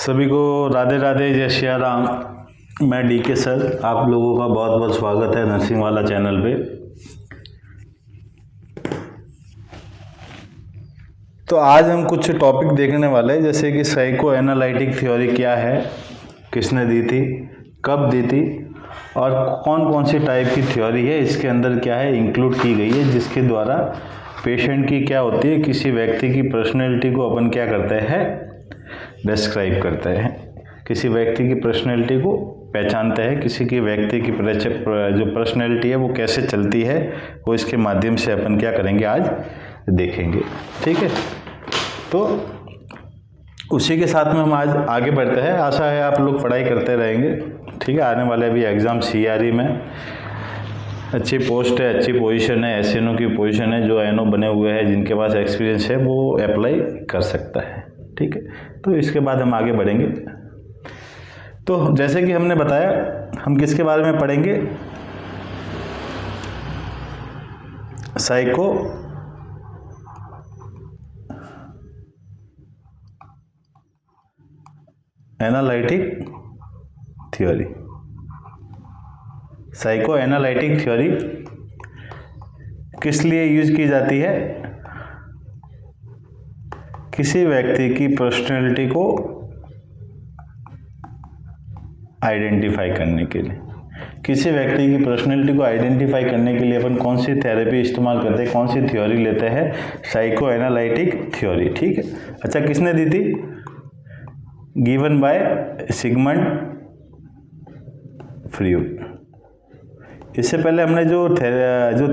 सभी को राधे राधे, जय श्री राम। मैं डीके सर, आप लोगों का बहुत बहुत स्वागत है नर्सिंग वाला चैनल पे। तो आज हम कुछ टॉपिक देखने वाले हैं, जैसे कि साइको एनालिटिक थ्योरी क्या है, किसने दी थी, कब दी थी और कौन कौन सी टाइप की थ्योरी है, इसके अंदर क्या है इंक्लूड की गई है, जिसके द्वारा पेशेंट की क्या होती है, किसी व्यक्ति की पर्सनैलिटी को अपन क्या करते हैं, डिस्क्राइब करते हैं, किसी व्यक्ति की पर्सनैलिटी को पहचानते हैं, किसी की व्यक्ति की जो पर्सनैलिटी है वो कैसे चलती है, वो इसके माध्यम से अपन क्या करेंगे आज देखेंगे। ठीक है, तो उसी के साथ में हम आज आगे बढ़ते हैं। आशा है आप लोग पढ़ाई करते रहेंगे। ठीक है, आने वाले अभी एग्ज़ाम CRE में अच्छी पोस्ट है, अच्छी पोजीशन है, SNO की पोजीशन है, जो NO बने हुए हैं, जिनके पास एक्सपीरियंस है वो अप्लाई कर सकता है। ठीक है, तो इसके बाद हम आगे बढ़ेंगे। तो जैसे कि हमने बताया, हम किसके बारे में पढ़ेंगे, psycho analytic theory. Psycho analytic theory किस लिए यूज की जाती है? किसी व्यक्ति की पर्सनैलिटी को आइडेंटिफाई करने के लिए। किसी व्यक्ति की पर्सनैलिटी को आइडेंटिफाई करने के लिए अपन कौन सी थेरेपी इस्तेमाल करते हैं, कौन सी थ्योरी लेते हैं? Psycho analytic theory. ठीक है, अच्छा किसने दी थी? Given by Sigmund Freud. इससे पहले हमने जो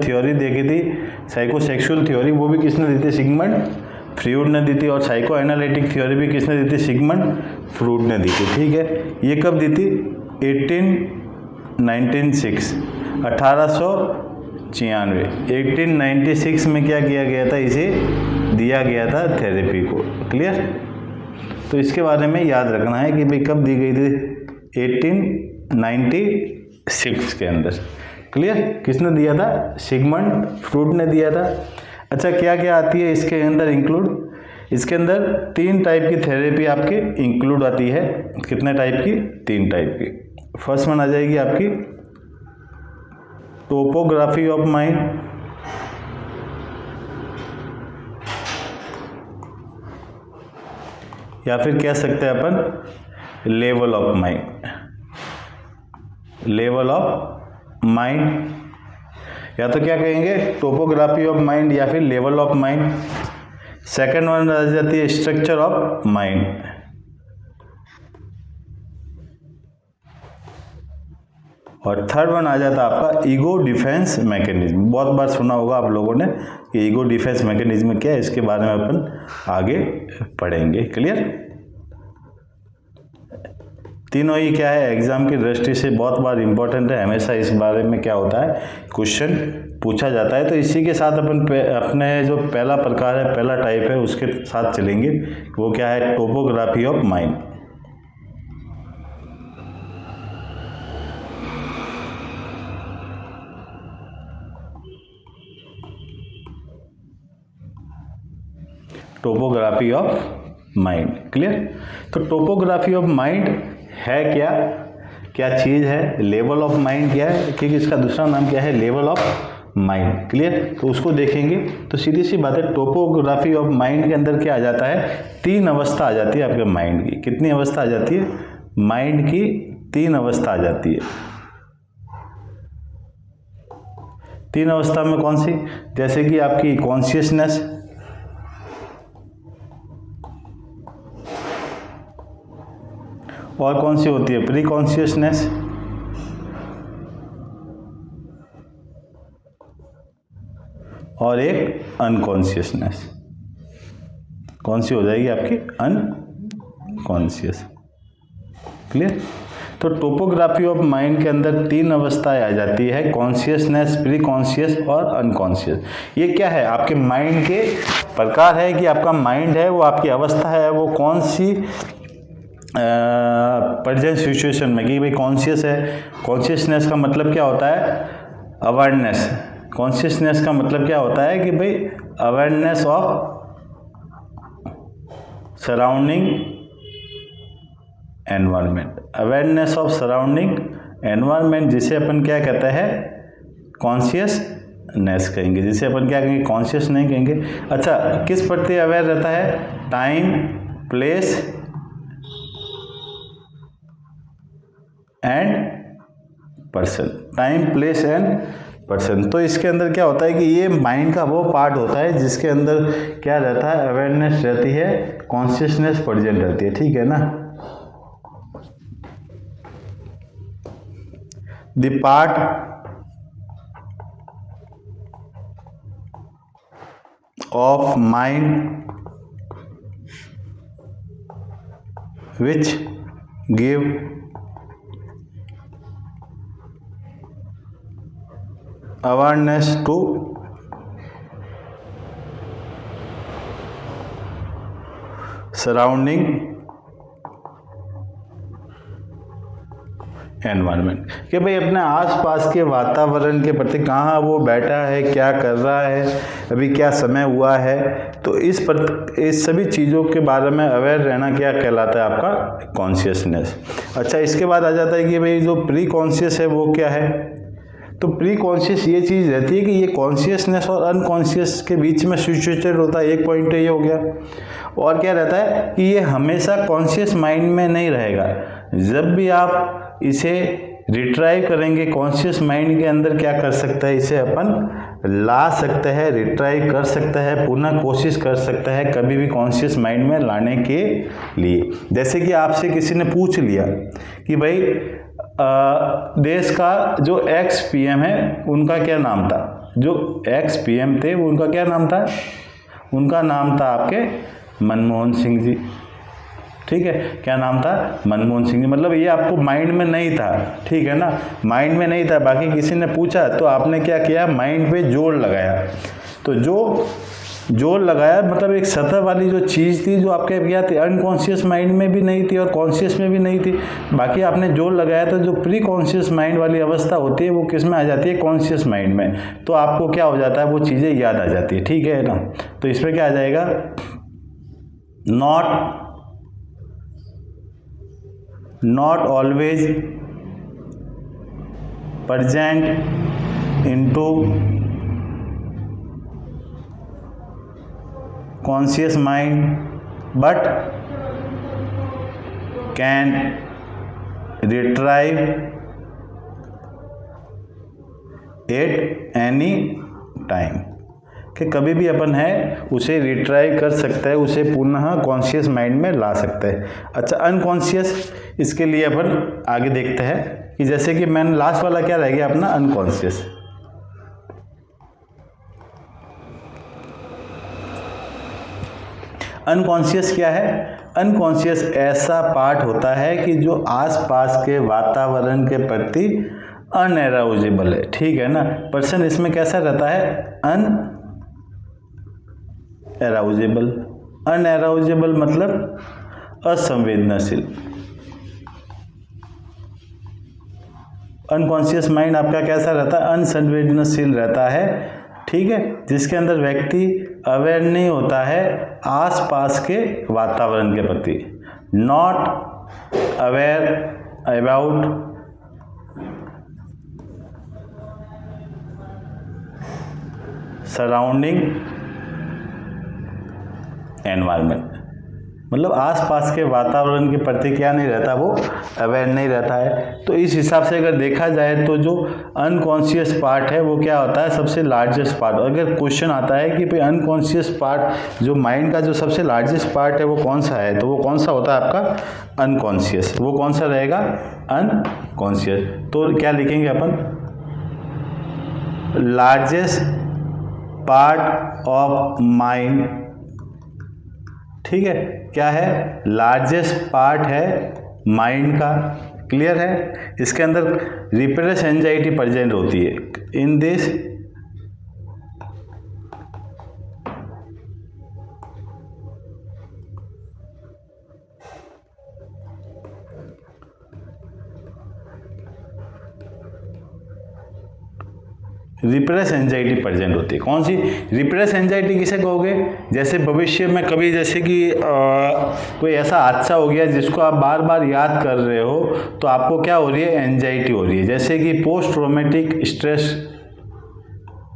थ्योरी देखी थी साइकोसेक्सुअल थ्योरी, वो भी किसने दी थी? सिगमंड फ्रॉइड ने दी थी। और साइको एनालिटिक थ्योरी भी किसने दी थी? सिगमंड फ्रॉइड ने दी थी। ठीक है, ये कब दी थी? 1896 में क्या किया गया था? इसे दिया गया था थेरेपी को। क्लियर? तो इसके बारे में याद रखना है कि भाई कब दी गई थी? 1896 के अंदर। क्लियर? किसने दिया था? सिगमंड फ्रॉइड ने दिया था। अच्छा, क्या क्या आती है इसके अंदर इंक्लूड? इसके अंदर 3 टाइप की थेरेपी आपके इंक्लूड आती है। कितने टाइप की? 3 टाइप की। फर्स्ट वन आ जाएगी आपकी टोपोग्राफी ऑफ माइंड, या फिर कह सकते हैं अपन level of mind. Level of mind, या तो क्या कहेंगे? टोपोग्राफी ऑफ माइंड या फिर level of mind. Second one आ जाती है स्ट्रक्चर ऑफ माइंड। और थर्ड वन आ जाता है आपका ईगो डिफेंस मैकेनिज्म। बहुत बार सुना होगा आप लोगों ने कि ईगो डिफेंस मैकेनिज्म क्या है, इसके बारे में अपन आगे पढ़ेंगे। क्लियर? तीनों ही क्या है, एग्जाम की दृष्टि से बहुत बार इंपॉर्टेंट है। हमेशा इस बारे में क्या होता है, क्वेश्चन पूछा जाता है। तो इसी के साथ अपन अपने जो पहला प्रकार है, पहला टाइप है, उसके साथ चलेंगे। वो क्या है? Topography of mind. Topography of mind. Clear? तो टोपोग्राफी ऑफ माइंड है क्या, क्या चीज़ है? लेवल ऑफ माइंड क्या है, क्योंकि इसका दूसरा नाम क्या है? Level of mind. क्लियर? तो उसको देखेंगे। तो सीधी सी बात है, टोपोग्राफी ऑफ माइंड के अंदर क्या आ जाता है? 3 अवस्था आ जाती है आपके माइंड की। कितनी अवस्था आ जाती है? माइंड की 3 अवस्था आ जाती है। 3 अवस्था में कौन सी? जैसे कि आपकी कॉन्शियसनेस, और कौन सी होती है? प्री कॉन्शियसनेस, और एक अनकॉन्शियसनेस। कौन सी हो जाएगी आपकी? अनकॉन्शियस। क्लियर? तो टोपोग्राफी ऑफ माइंड के अंदर 3 अवस्थाएं आ जाती है, कॉन्शियसनेस, प्री कॉन्शियस और अनकॉन्शियस। ये क्या है? आपके माइंड के प्रकार है कि आपका माइंड है, वो आपकी अवस्था है, वो कौन सी प्रेजेंट सिचुएशन में, कि भाई कॉन्शियस है। कॉन्शियसनेस का मतलब क्या होता है? अवेयरनेस। कॉन्शियसनेस का मतलब क्या होता है? कि भाई awareness of surrounding environment, awareness of surrounding environment, जिसे अपन क्या कहते हैं कॉन्शियसनेस कहेंगे, जिसे अपन क्या कहेंगे कॉन्शियस नहीं कहेंगे। अच्छा, किस प्रति अवेयर रहता है? Time, place and person, time, place and person. तो इसके अंदर क्या होता है कि ये माइंड का वो पार्ट होता है जिसके अंदर क्या रहता है, अवेयरनेस रहती है, कॉन्शियसनेस प्रेजेंट रहती है, ठीक है ना। The part of mind which give awareness to surrounding environment, कि भाई अपने आसपास के वातावरण के प्रति कहाँ वो बैठा है, क्या कर रहा है, अभी क्या समय हुआ है, तो इस सभी चीज़ों के बारे में अवेयर रहना क्या कहलाता है आपका कॉन्शियसनेस। अच्छा, इसके बाद आ जाता है कि भाई जो प्री कॉन्शियस है वो क्या है। तो प्री कॉन्शियस ये चीज़ रहती है कि ये कॉन्शियसनेस और अनकॉन्शियस के बीच में सिचुएटेड होता है, एक पॉइंट ये हो गया। और क्या रहता है कि ये हमेशा कॉन्शियस माइंड में नहीं रहेगा, जब भी आप इसे रिट्राइव करेंगे कॉन्शियस माइंड के अंदर क्या कर सकता है, इसे अपन ला सकते हैं, रिट्राइव कर सकता है, पुनः कोशिश कर सकता है कभी भी कॉन्शियस माइंड में लाने के लिए। जैसे कि आपसे किसी ने पूछ लिया कि भाई देश का जो एक्स पीएम है उनका क्या नाम था, जो एक्स पीएम थे वो उनका क्या नाम था, उनका नाम था आपके मनमोहन सिंह जी, ठीक है, क्या नाम था, मनमोहन सिंह जी। मतलब ये आपको माइंड में नहीं था, ठीक है ना, माइंड में नहीं था, बाकी किसी ने पूछा तो आपने क्या किया, माइंड पे जोर लगाया। तो जो जोर लगाया मतलब एक सतह वाली जो चीज़ थी जो आपके क्या थी, अनकॉन्शियस माइंड में भी नहीं थी और कॉन्शियस में भी नहीं थी, बाकी आपने जोर लगाया तो जो प्री कॉन्शियस माइंड वाली अवस्था होती है वो किस में आ जाती है, कॉन्शियस माइंड में। तो आपको क्या हो जाता है, वो चीज़ें याद आ जाती है, ठीक है ना। तो इसमें क्या आ जाएगा, not always present into conscious mind but can retrieve at any time, कि कभी भी अपन है उसे रिट्राइव कर सकता है, उसे पुनः कॉन्शियस माइंड में ला सकता है। अच्छा, अनकॉन्शियस, इसके लिए अपन आगे देखते हैं कि जैसे कि मैंने लास्ट वाला क्या रह गया अपना अनकॉन्शियस। अनकॉन्शियस क्या है, अनकॉन्शियस ऐसा पार्ट होता है कि जो आसपास के वातावरण के प्रति अनएराउजेबल है, ठीक है ना। पर्सन इसमें कैसा रहता है, अनएराउजेबल। अनएराउजेबल मतलब असंवेदनशील। अनकॉन्शियस माइंड आपका कैसा रहता है, अनसंवेदनशील रहता है, ठीक है, जिसके अंदर व्यक्ति अवेयर नहीं होता है आसपास के वातावरण के प्रति, not aware about surrounding environment. मतलब आसपास के वातावरण के प्रति क्या नहीं रहता, वो अवेयर नहीं रहता है। तो इस हिसाब से अगर देखा जाए तो जो अनकॉन्शियस पार्ट है वो क्या होता है, सबसे लार्जेस्ट पार्ट। अगर क्वेश्चन आता है कि भाई अनकॉन्शियस पार्ट जो माइंड का जो सबसे लार्जेस्ट पार्ट है वो कौन सा है, तो वो कौन सा होता है आपका अनकॉन्शियस। वो कौन सा रहेगा, अनकॉन्शियस। तो क्या लिखेंगे अपन, लार्जेस्ट पार्ट ऑफ माइंड, ठीक है, क्या है, लार्जेस्ट पार्ट है माइंड का, क्लियर है। इसके अंदर रिप्रेस एंजाइटी प्रेजेंट होती है in this repress anxiety present होती है। कौन सी रिप्रेस एंजाइटी किसे कहोगे? जैसे भविष्य में कभी जैसे कि कोई ऐसा हादसा हो गया जिसको आप बार बार याद कर रहे हो, तो आपको क्या हो रही है? एंजाइटी हो रही है। जैसे कि पोस्ट ट्रॉमेटिक स्ट्रेस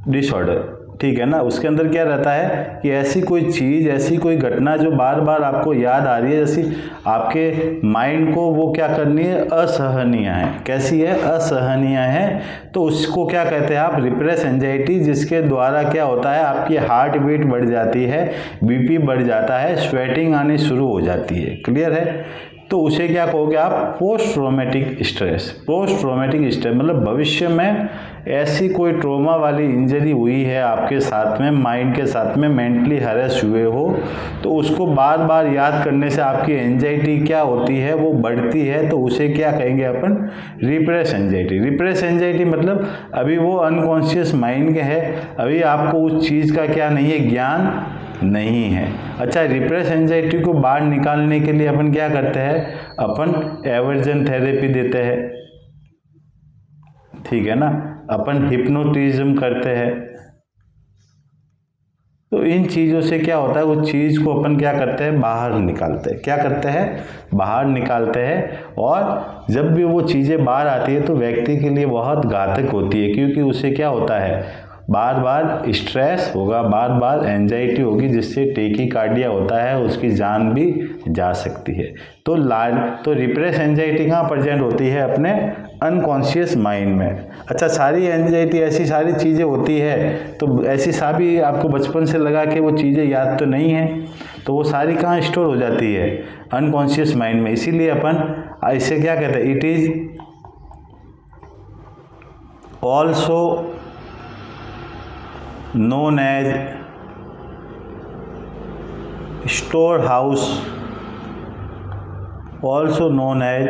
डिसऑर्डर, ठीक है ना, उसके अंदर क्या रहता है कि ऐसी कोई चीज़, ऐसी कोई घटना जो बार बार आपको याद आ रही है, जैसी आपके माइंड को वो क्या करनी है? असहनीय है। कैसी है? असहनीय है। तो उसको क्या कहते हैं आप? रिप्रेस एंजाइटी, जिसके द्वारा क्या होता है? आपकी हार्ट बीट बढ़ जाती है, बीपी बढ़ जाता है, स्वेटिंग आनी शुरू हो जाती है। क्लियर है? तो उसे क्या कहोगे आप? Post traumatic stress. Post traumatic stress मतलब भविष्य में ऐसी कोई ट्रॉमा वाली इंजरी हुई है आपके साथ में, माइंड के साथ में, मेंटली हैरेस हुए हो, तो उसको बार बार याद करने से आपकी एंजाइटी क्या होती है? वो बढ़ती है। तो उसे क्या कहेंगे अपन? Repress anxiety. रिप्रेस एंजाइटी मतलब अभी वो अनकॉन्शियस माइंड के है, अभी आपको उस चीज़ का क्या नहीं है? ज्ञान नहीं है। अच्छा, रिप्रेस एंजाइटी को बाहर निकालने के लिए अपन क्या करते हैं? अपन एवर्जन थेरेपी देते हैं, ठीक है ना, अपन हिप्नोटिज्म करते हैं। तो इन चीज़ों से क्या होता है? वो चीज़ को अपन क्या करते हैं? बाहर निकालते हैं। क्या करते हैं? बाहर निकालते हैं। और जब भी वो चीज़ें बाहर आती है तो व्यक्ति के लिए बहुत घातक होती है, क्योंकि उसे क्या होता है? बार बार स्ट्रेस होगा, बार बार एंजाइटी होगी, जिससे टेकीकार्डिया होता है, उसकी जान भी जा सकती है। तो रिप्रेस एंजाइटी कहाँ प्रेजेंट होती है? अपने अनकॉन्शियस माइंड में। अच्छा, सारी एंजाइटी, ऐसी सारी चीज़ें होती है, तो ऐसी सारी आपको बचपन से लगा के वो चीज़ें याद तो नहीं है, तो वो सारी कहाँ स्टोर हो जाती है? अनकॉन्शियस माइंड में। इसीलिए अपन इसे क्या कहते हैं? It is also known as storehouse, also known as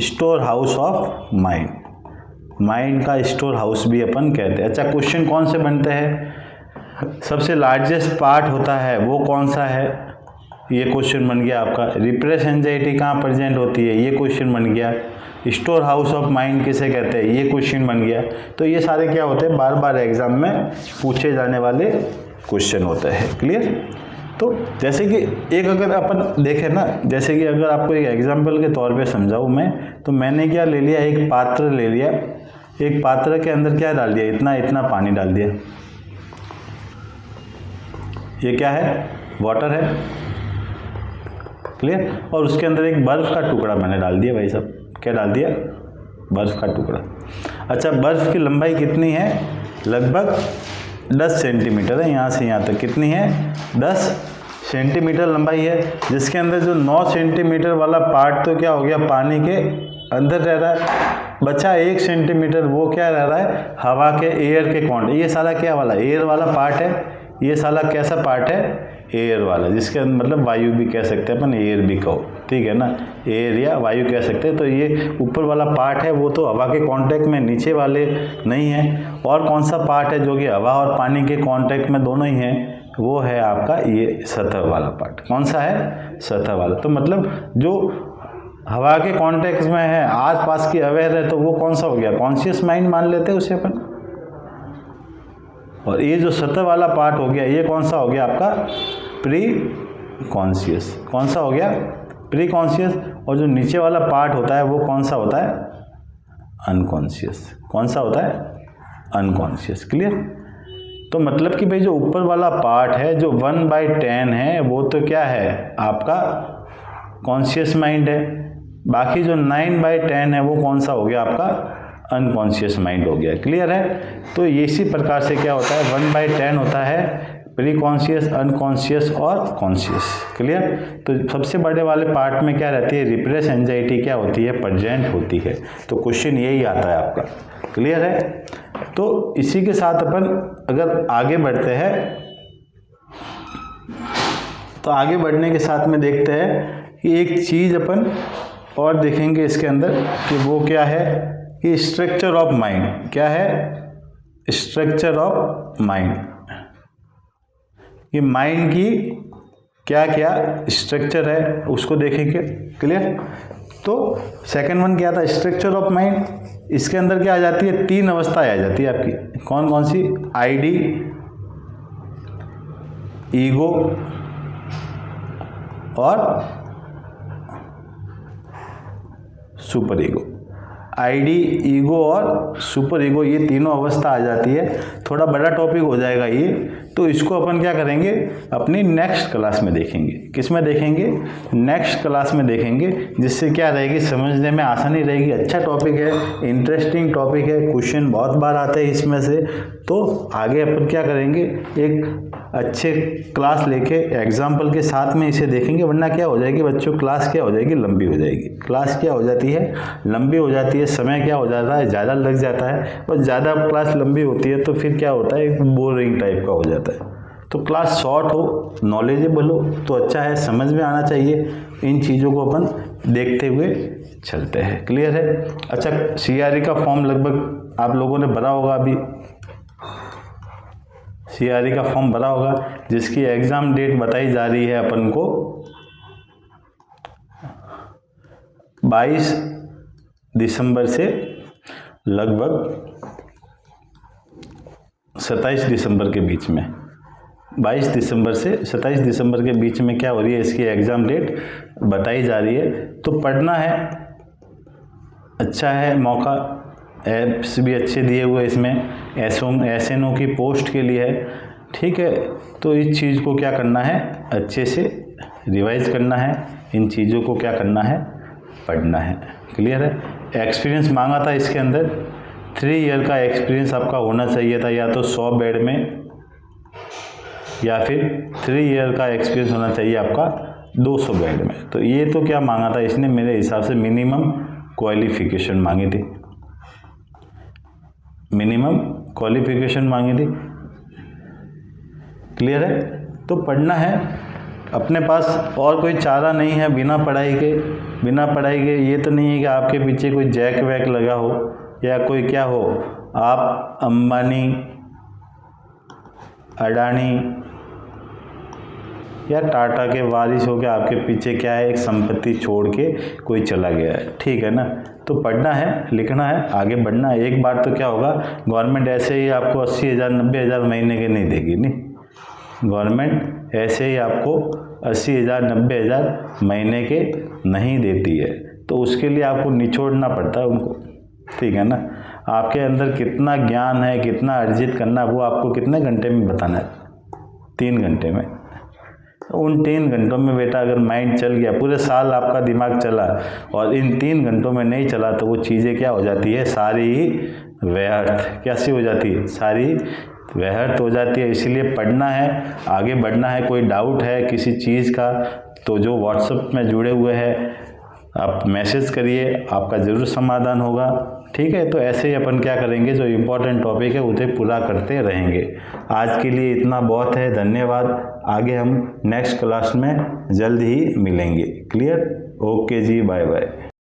storehouse of mind। Mind का स्टोर हाउस भी अपन कहते हैं। अच्छा, क्वेश्चन कौन से बनते हैं? सबसे लार्जेस्ट पार्ट होता है वो कौन सा है? ये क्वेश्चन बन गया आपका। रिप्रेस एंजाइटी कहाँ प्रेजेंट होती है? ये क्वेश्चन बन गया। स्टोर हाउस ऑफ माइंड किसे कहते हैं? ये क्वेश्चन बन गया। तो ये सारे क्या होते हैं? बार बार एग्जाम में पूछे जाने वाले क्वेश्चन होते हैं। क्लियर? तो जैसे कि एक अगर अपन देखें ना, जैसे कि अगर आपको एक एग्जाम्पल के तौर पे समझाऊँ मैं, तो मैंने क्या ले लिया? एक पात्र ले लिया। एक पात्र के अंदर क्या डाल दिया? इतना इतना पानी डाल दिया। ये क्या है? वाटर है। क्लियर? और उसके अंदर एक बर्फ का टुकड़ा मैंने डाल दिया भाई साहब। क्या डाल दिया? बर्फ का टुकड़ा। अच्छा, बर्फ की लंबाई कितनी है? लगभग 10 सेंटीमीटर है। यहाँ से यहाँ तक कितनी है? 10 सेंटीमीटर लंबाई है, जिसके अंदर जो 9 सेंटीमीटर वाला पार्ट तो क्या हो गया? पानी के अंदर रह रहा है। बचा 1 सेंटीमीटर, वो क्या रह रहा है? हवा के, एयर के कॉन्टेक्ट। ये सारा क्या वाला? एयर वाला पार्ट है। ये साला कैसा पार्ट है? एयर वाला, जिसके मतलब वायु भी कह सकते हैं अपन, एयर भी कहो, ठीक है ना, एयर या वायु कह सकते हैं। तो ये ऊपर वाला पार्ट है वो तो हवा के कांटेक्ट में, नीचे वाले नहीं है। और कौन सा पार्ट है जो कि हवा और पानी के कांटेक्ट में दोनों ही है? वो है आपका ये सतह वाला पार्ट। कौन सा है? सतह वाला। तो मतलब जो हवा के कांटेक्ट में है, आस पास की अवेयर है, तो वो कौन सा हो गया? कॉन्शियस माइंड मान लेते हैं उसे अपन। और ये जो सतह वाला पार्ट हो गया, ये कौन सा हो गया आपका? Pre conscious. कौन सा हो गया? Pre conscious. और जो नीचे वाला पार्ट होता है वो कौन सा होता है? अनकॉन्शियस। कौन सा होता है? अनकॉन्शियस। क्लियर? तो मतलब कि भाई जो ऊपर वाला पार्ट है, जो 1/10 है, वो तो क्या है? आपका कॉन्शियस माइंड है। बाकी जो 9/10 है वो कौन सा हो गया? आपका अनकॉन्शियस माइंड हो गया। क्लियर है? तो इसी प्रकार से क्या होता है? 1/10 होता है प्री कॉन्शियस, अनकॉन्शियस और कॉन्शियस। क्लियर? तो सबसे बड़े वाले पार्ट में क्या रहती है? रिप्रेस एंजाइटी क्या होती है? प्रेजेंट होती है। तो क्वेश्चन यही आता है आपका। क्लियर है? तो इसी के साथ अपन अगर आगे बढ़ते हैं, तो आगे बढ़ने के साथ में देखते हैं कि एक चीज़ अपन और देखेंगे इसके अंदर कि वो क्या है कि स्ट्रक्चर ऑफ माइंड। क्या है? Structure of mind. ये माइंड की क्या क्या स्ट्रक्चर है उसको देखेंगे। क्लियर? तो सेकंड वन क्या था, स्ट्रक्चर ऑफ माइंड। इसके अंदर क्या आ जाती है, 3 अवस्थाएं आ जाती है आपकी, कौन कौन सी, आईडी, ईगो और सुपर ईगो। आईडी, ईगो और सुपर ईगो, ये तीनों अवस्था आ जाती है। थोड़ा बड़ा टॉपिक हो जाएगा ये, तो इसको अपन क्या करेंगे, अपनी नेक्स्ट क्लास में देखेंगे। किस में देखेंगे, नेक्स्ट क्लास में देखेंगे, जिससे क्या रहेगी, समझने में आसानी रहेगी। अच्छा टॉपिक है, इंटरेस्टिंग टॉपिक है, क्वेश्चन बहुत बार आते हैं इसमें से। तो आगे अपन क्या करेंगे, एक अच्छे क्लास लेके एग्जाम्पल के साथ में इसे देखेंगे, वरना क्या हो जाएगी बच्चों, क्लास क्या हो जाएगी, लंबी हो जाएगी। क्लास क्या हो जाती है, लंबी हो जाती है, समय क्या हो जाता है, ज़्यादा लग जाता है, और ज़्यादा क्लास लंबी होती है तो फिर क्या होता है, एक बोरिंग टाइप का हो जाता है। तो क्लास शॉर्ट हो, नॉलेजेबल हो तो अच्छा है, समझ में आना चाहिए। इन चीज़ों को अपन देखते हुए चलते हैं। क्लियर है। अच्छा, सीआरई का फॉर्म लगभग आप लोगों ने भरा होगा, अभी सीआरई का फॉर्म भरा होगा, जिसकी एग्ज़ाम डेट बताई जा रही है अपन को 22 दिसंबर से लगभग 27 दिसंबर के बीच में। 22 दिसंबर से 27 दिसंबर के बीच में क्या हो रही है, इसकी एग्ज़ाम डेट बताई जा रही है। तो पढ़ना है, अच्छा है मौका, एप्स भी अच्छे दिए हुए इसमें, एसएनओ की पोस्ट के लिए है। ठीक है, तो इस चीज़ को क्या करना है, अच्छे से रिवाइज करना है, इन चीज़ों को क्या करना है, पढ़ना है। क्लियर है। एक्सपीरियंस मांगा था इसके अंदर, 3 ईयर का एक्सपीरियंस आपका होना चाहिए था, या तो 100 बेड में, या फिर 3 ईयर का एक्सपीरियंस होना चाहिए आपका 200 बेड में। तो ये तो क्या मांगा था इसने, मेरे हिसाब से मिनिमम क्वालिफिकेशन मांगी थी, मिनिमम क्वालिफिकेशन मांगी थी। क्लियर है। तो पढ़ना है, अपने पास और कोई चारा नहीं है बिना पढ़ाई के। ये तो नहीं है कि आपके पीछे कोई जैक वैक लगा हो या कोई क्या हो, आप अंबानी, अडानी या टाटा के वारिस हो के आपके पीछे क्या है, एक संपत्ति छोड़ के कोई चला गया है। ठीक है ना। तो पढ़ना है, लिखना है, आगे बढ़ना है। एक बार तो क्या होगा, गवर्नमेंट ऐसे ही आपको 80,000 90,000 महीने के नहीं देगी, नहीं, गवर्नमेंट ऐसे ही आपको 80,000 90,000 महीने के नहीं देती है। तो उसके लिए आपको निचोड़ना पड़ता है उनको। ठीक है ना। आपके अंदर कितना ज्ञान है, कितना अर्जित करना, वो आपको कितने घंटे में बताना है, 3 घंटे में। उन 3 घंटों में बेटा अगर माइंड चल गया, पूरे साल आपका दिमाग चला और इन 3 घंटों में नहीं चला, तो वो चीज़ें क्या हो जाती है, सारी ही व्यर्थ। कैसी हो जाती है, सारी व्यर्थ हो जाती है। इसलिए पढ़ना है, आगे बढ़ना है। कोई डाउट है किसी चीज़ का तो जो व्हाट्सएप में जुड़े हुए हैं आप मैसेज करिए, आपका ज़रूर समाधान होगा। ठीक है। तो ऐसे ही अपन क्या करेंगे, जो इम्पोर्टेंट टॉपिक है उसे पूरा करते रहेंगे। आज के लिए इतना बहुत है, धन्यवाद। आगे हम नेक्स्ट क्लास में जल्द ही मिलेंगे। क्लियर। ओके जी, बाय बाय।